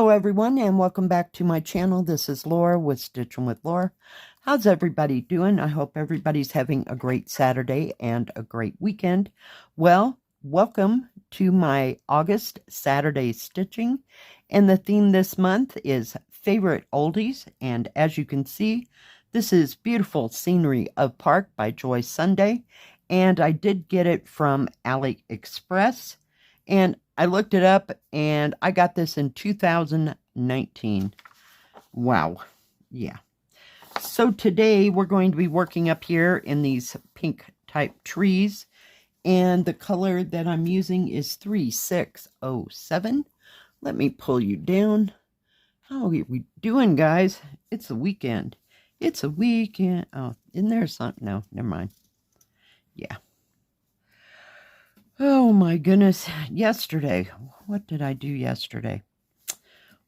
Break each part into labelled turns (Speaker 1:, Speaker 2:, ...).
Speaker 1: Hello everyone and welcome back to my channel. This is Laura with Stitching with Laura. How's everybody doing? I hope everybody's having a great Saturday and a great weekend. Well, welcome to my August Saturday stitching, and the theme this month is favorite oldies, and as you can see, this is Beautiful Scenery of Park by Joy Sunday, and I did get it from AliExpress, and I looked it up and I got this in 2019. Wow. Yeah. So today we're going to be working up here in these pink type trees, and the color that I'm using is 3607. Let me pull you down. How are we doing, guys? It's a weekend. It's a weekend. Oh, isn't there something? No, never mind. Yeah. Oh my goodness, yesterday, what did I do yesterday?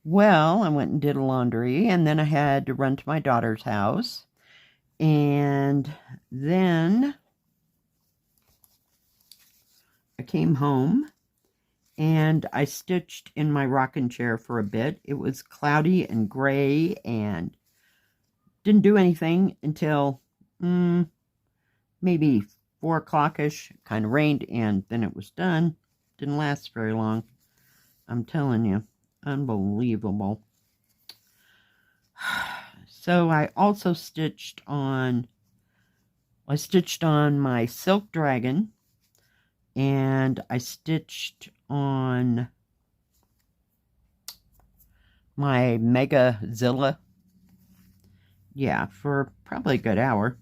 Speaker 1: Well, I went and did laundry, and then I had to run to my daughter's house, and then I came home, and I stitched in my rocking chair for a bit. It was cloudy and gray, and didn't do anything until maybe 4 o'clock-ish. Kind of rained, and then it was done. Didn't last very long. I'm telling you, unbelievable. So I also stitched on, my Silk Dragon, and I stitched on my Mega Zilla. Yeah, for probably a good hour.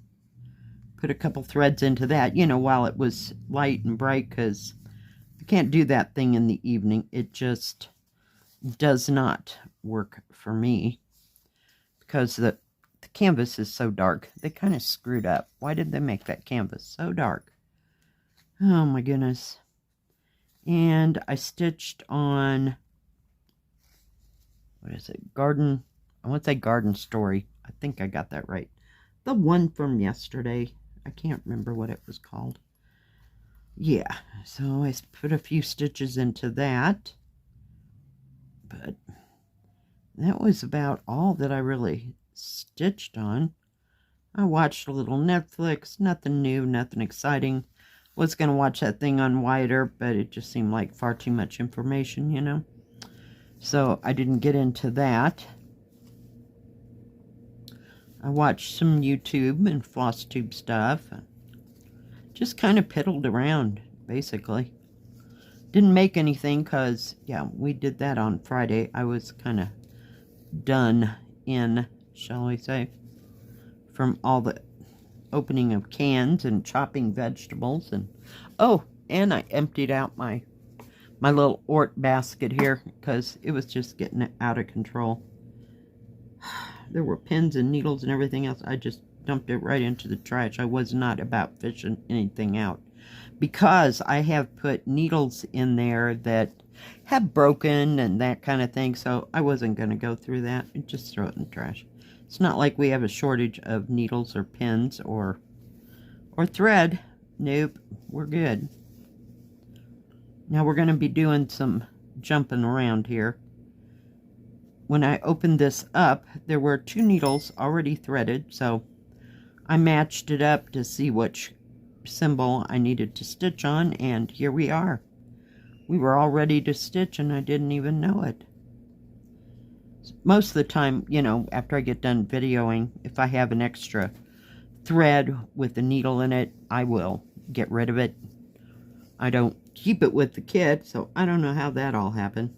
Speaker 1: Put a couple threads into that, you know, while it was light and bright, because I can't do that thing in the evening. It just does not work for me, because the canvas is so dark. They kind of screwed up. Why did they make that canvas so dark? Oh my goodness. And I stitched on, what is it, Garden, I want to say Garden Story. I think I got that right. The one from yesterday. I can't remember what it was called. Yeah, so I put a few stitches into that. But that was about all that I really stitched on. I watched a little Netflix. Nothing new, nothing exciting. Was going to watch that thing on Wider, but it just seemed like far too much information, you know. So I didn't get into that. I watched some YouTube and FlossTube stuff. Just kind of piddled around, basically. Didn't make anything because, yeah, we did that on Friday. I was kind of done in, shall we say, from all the opening of cans and chopping vegetables. And oh, and I emptied out my little Ort basket here because it was just getting out of control. There were pins and needles and everything else. I just dumped it right into the trash. I was not about fishing anything out, because I have put needles in there that have broken and that kind of thing, so I wasn't going to go through that and just throw it in the trash. It's not like we have a shortage of needles or pins or thread. Nope, we're good. Now we're going to be doing some jumping around here. When I opened this up, there were 2 needles already threaded, so I matched it up to see which symbol I needed to stitch on, and here we are. We were all ready to stitch, and I didn't even know it. Most of the time, you know, after I get done videoing, if I have an extra thread with a needle in it, I will get rid of it. I don't keep it with the kit, so I don't know how that all happened.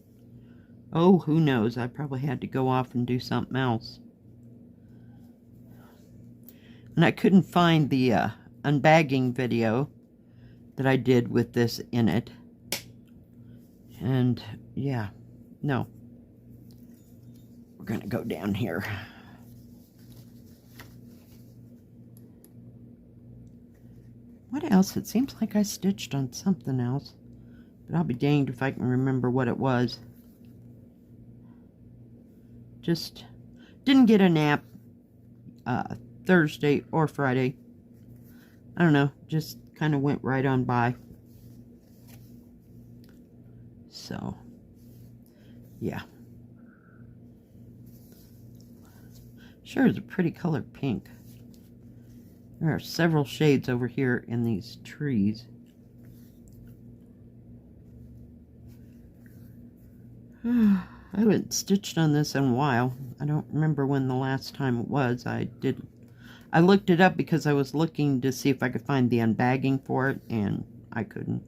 Speaker 1: Oh, who knows? I probably had to go off and do something else. And I couldn't find the unbagging video that I did with this in it. And yeah, no. We're going to go down here. What else? It seems like I stitched on something else, but I'll be danged if I can remember what it was. Just didn't get a nap Thursday or Friday. I don't know, just kind of went right on by. So, yeah. Sure is a pretty color pink. There are several shades over here in these trees. I haven't stitched on this in a while. I don't remember when the last time it was. I looked it up because I was looking to see if I could find the unbagging for it, and I couldn't.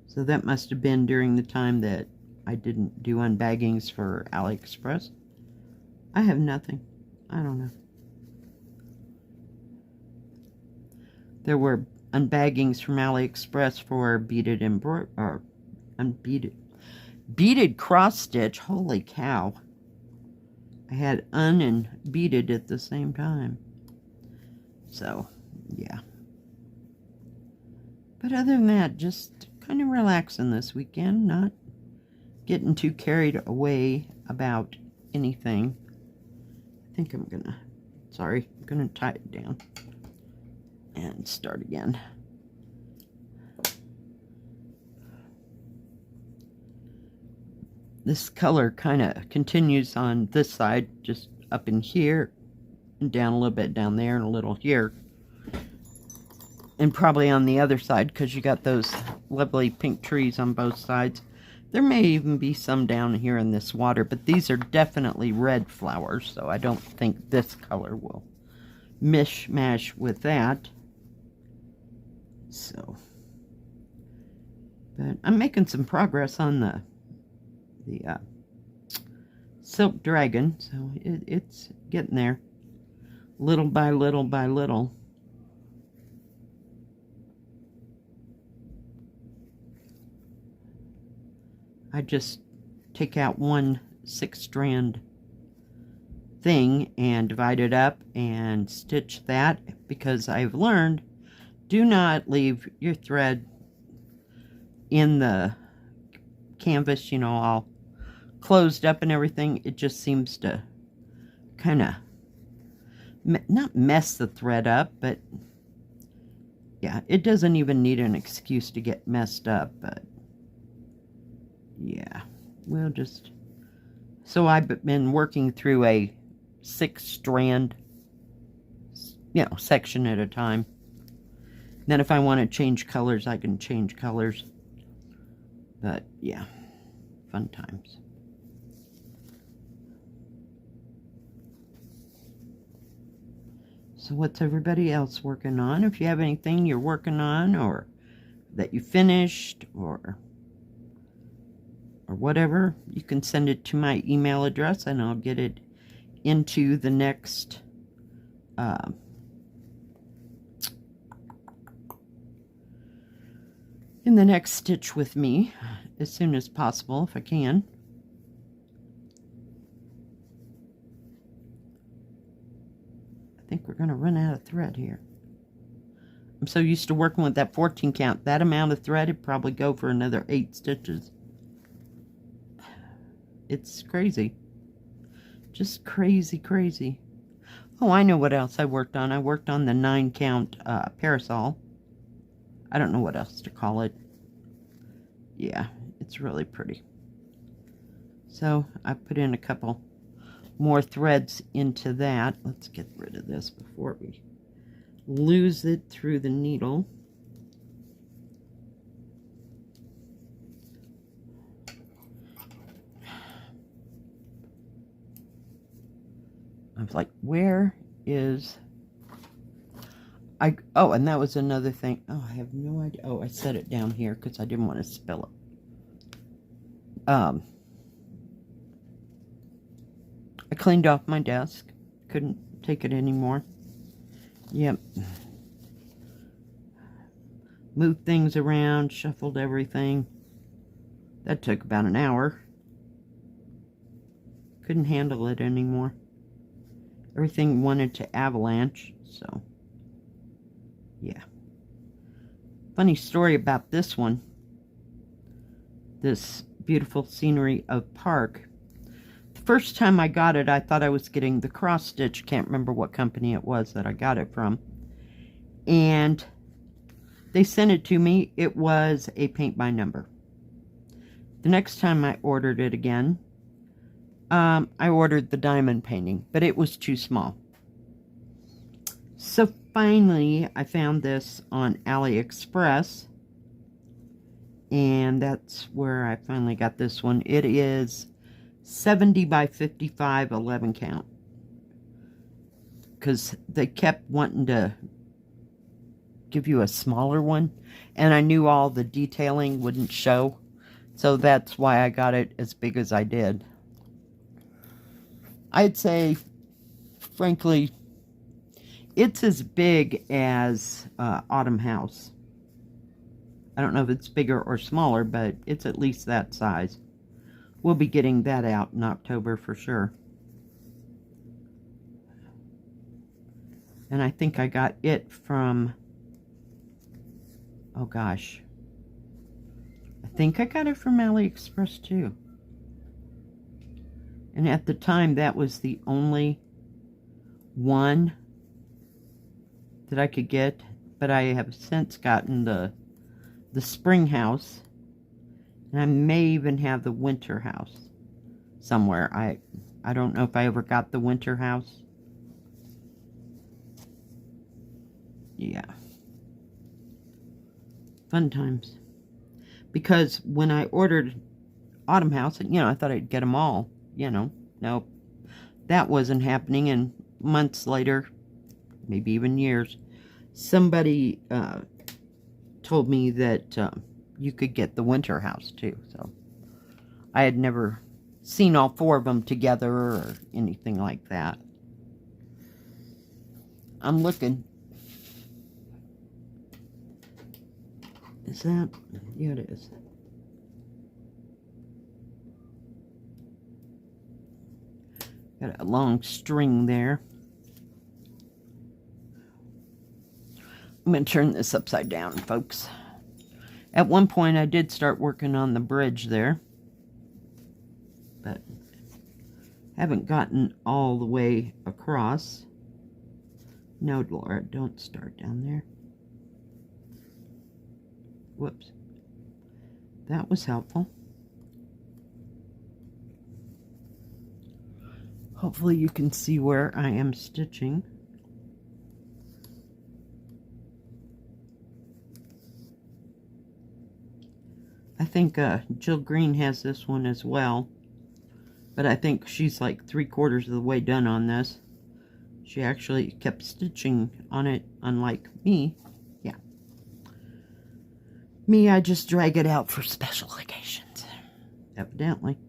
Speaker 1: So that must have been during the time that I didn't do unbaggings for AliExpress. I have nothing. I don't know. There were unbaggings from AliExpress for beaded or beaded cross stitch. Holy cow. I had and beaded at the same time. So, yeah. But other than that, just kind of relaxing this weekend, not getting too carried away about anything. I think I'm gonna tie it down and start again. This color kind of continues on this side, just up in here and down a little bit down there and a little here. And probably on the other side, because you got those lovely pink trees on both sides. There may even be some down here in this water, but these are definitely red flowers, so I don't think this color will mishmash with that. So, but I'm making some progress on the silk dragon, so it's getting there, little by little by little. I just take out one 6-strand thing and divide it up and stitch that, because I've learned, do not leave your thread in the canvas, you know, all closed up and everything. It just seems to kind of not mess the thread up, but yeah, it doesn't even need an excuse to get messed up. But yeah, we'll just, so I've been working through a 6-strand, you know, section at a time. Then if I want to change colors, I can change colors. But yeah, fun times. So what's everybody else working on? If you have anything you're working on, or that you finished, or whatever, you can send it to my email address and I'll get it into the next stitch with me as soon as possible, if I can. I think we're going to run out of thread here. I'm so used to working with that 14 count. That amount of thread would probably go for another 8 stitches. It's crazy. Just crazy, crazy. Oh, I know what else I worked on. I worked on the 9 count parasol. I don't know what else to call it. Yeah, it's really pretty. So I put in a couple more threads into that. Let's get rid of this before we lose it through the needle. I was like, where is... oh, and that was another thing. Oh, I have no idea. Oh, I set it down here because I didn't want to spill it. I cleaned off my desk. Couldn't take it anymore. Yep. Moved things around, shuffled everything. That took about an hour. Couldn't handle it anymore. Everything wanted to avalanche, so... yeah. Funny story about this one. This beautiful scenery of park. The first time I got it, I thought I was getting the cross stitch. Can't remember what company it was that I got it from. And they sent it to me. It was a paint by number. The next time I ordered it again, I ordered the diamond painting, but it was too small. So finally, I found this on AliExpress, and that's where I finally got this one. It is 70 by 55, 11 count. Because they kept wanting to give you a smaller one, and I knew all the detailing wouldn't show. So that's why I got it as big as I did. I'd say, frankly, it's as big as Autumn House. I don't know if it's bigger or smaller, but it's at least that size. We'll be getting that out in October for sure. And I think I got it from, oh gosh, I think I got it from AliExpress too. And at the time, that was the only one that I could get. But I have since gotten the spring house, and I may even have the winter house somewhere. I don't know if I ever got the winter house. Yeah. Fun times. Because when I ordered Autumn House, you know, I thought I'd get them all. You know, nope. That wasn't happening, and months later, maybe even years, somebody told me that you could get the winter house too. So I had never seen all four of them together or anything like that. I'm looking. Is that? Yeah, it is. Got a long string there. I'm going to turn this upside down, folks. At one point, I did start working on the bridge there, but haven't gotten all the way across. No, Laura, don't start down there. Whoops. That was helpful. Hopefully you can see where I am stitching. I think Jill Green has this one as well, but I think she's like 3/4 of the way done on this. She actually kept stitching on it, unlike me. Yeah. Me, I just drag it out for special occasions, evidently.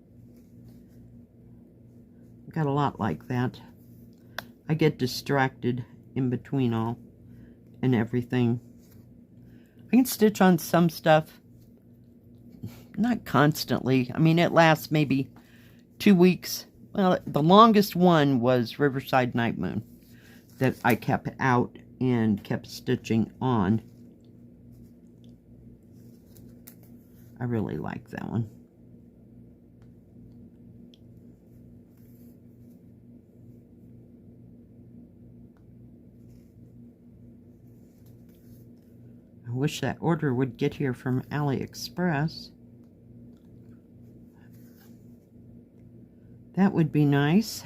Speaker 1: Got a lot like that. I get distracted in between all and everything. I can stitch on some stuff, not constantly. I mean, it lasts maybe 2 weeks. Well, the longest one was Riverside Night Moon that I kept out and kept stitching on. I really like that one. I wish that order would get here from AliExpress. That would be nice.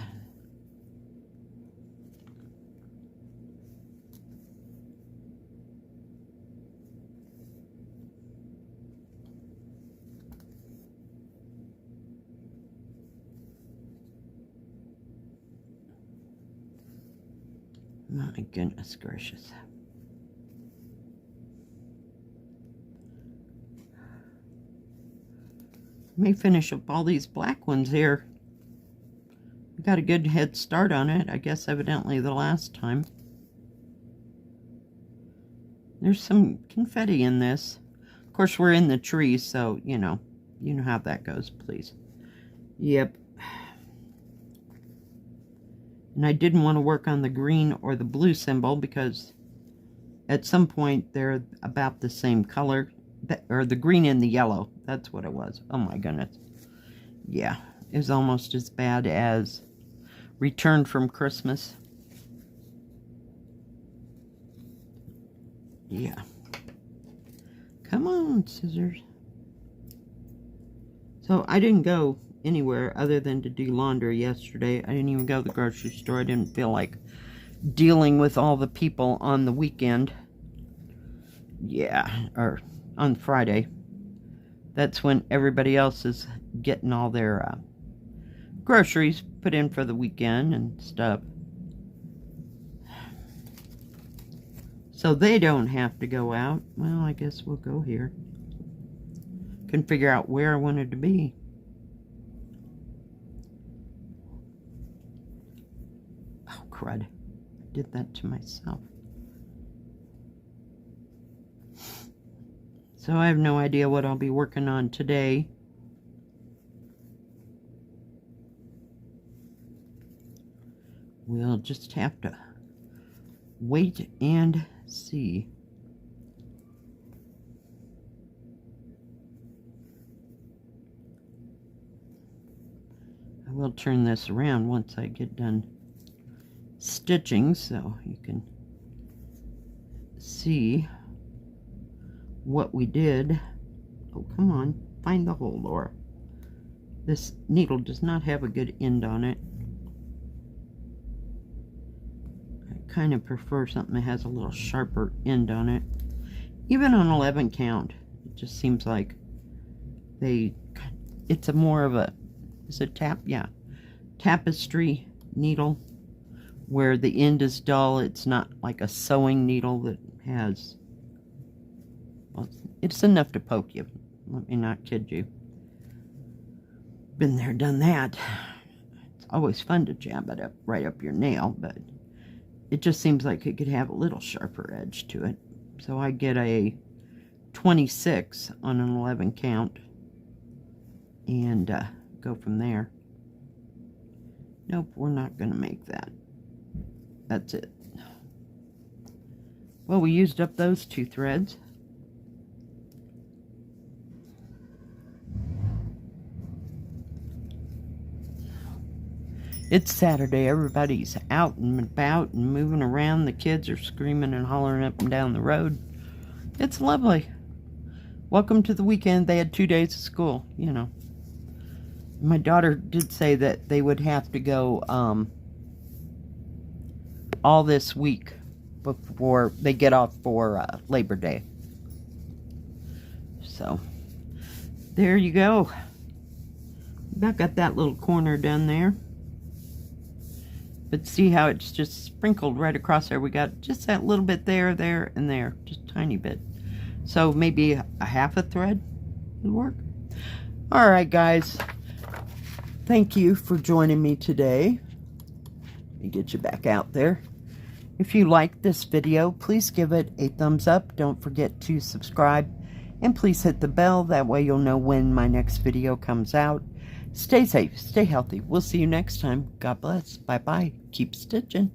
Speaker 1: My goodness gracious. May finish up all these black ones here. We got a good head start on it, I guess, evidently the last time. There's some confetti in this. Of course, we're in the tree, so, you know how that goes, please. Yep. And I didn't want to work on the green or the blue symbol because at some point they're about the same color. Or the green and the yellow. That's what it was. Oh my goodness. Yeah. It was almost as bad as Return from Christmas. Yeah. Come on, scissors. So I didn't go anywhere other than to do laundry yesterday. I didn't even go to the grocery store. I didn't feel like dealing with all the people on the weekend. Yeah, or on Friday. That's when everybody else is getting all their groceries put in for the weekend and stuff. So they don't have to go out. Well, I guess we'll go here. Couldn't figure out where I wanted to be. Oh, crud. I did that to myself. So I have no idea what I'll be working on today. We'll just have to wait and see. I will turn this around once I get done stitching so you can see what we did. Oh, come on, find the hole, Laura. This needle does not have a good end on it. I kind of prefer something that has a little sharper end on it. Even on 11 count, it just seems like it's a more of a, is it tapestry needle, where the end is dull. It's not like a sewing needle that has, well, it's enough to poke you. Let me not kid you. Been there, done that. It's always fun to jab it up right up your nail, but it just seems like it could have a little sharper edge to it. So I get a 26 on an 11 count and go from there. Nope, we're not going to make that. That's it. Well, we used up those 2 threads. It's Saturday. Everybody's out and about and moving around. The kids are screaming and hollering up and down the road. It's lovely. Welcome to the weekend. They had 2 days of school, you know. My daughter did say that they would have to go all this week before they get off for Labor Day. So, there you go. I've got that little corner done there. But see how it's just sprinkled right across there. We got just that little bit there, there, and there. Just a tiny bit. So maybe a half a thread would work. Alright, guys. Thank you for joining me today. Let me get you back out there. If you liked this video, please give it a thumbs up. Don't forget to subscribe. And please hit the bell. That way you'll know when my next video comes out. Stay safe. Stay healthy. We'll see you next time. God bless. Bye-bye. Keep stitching.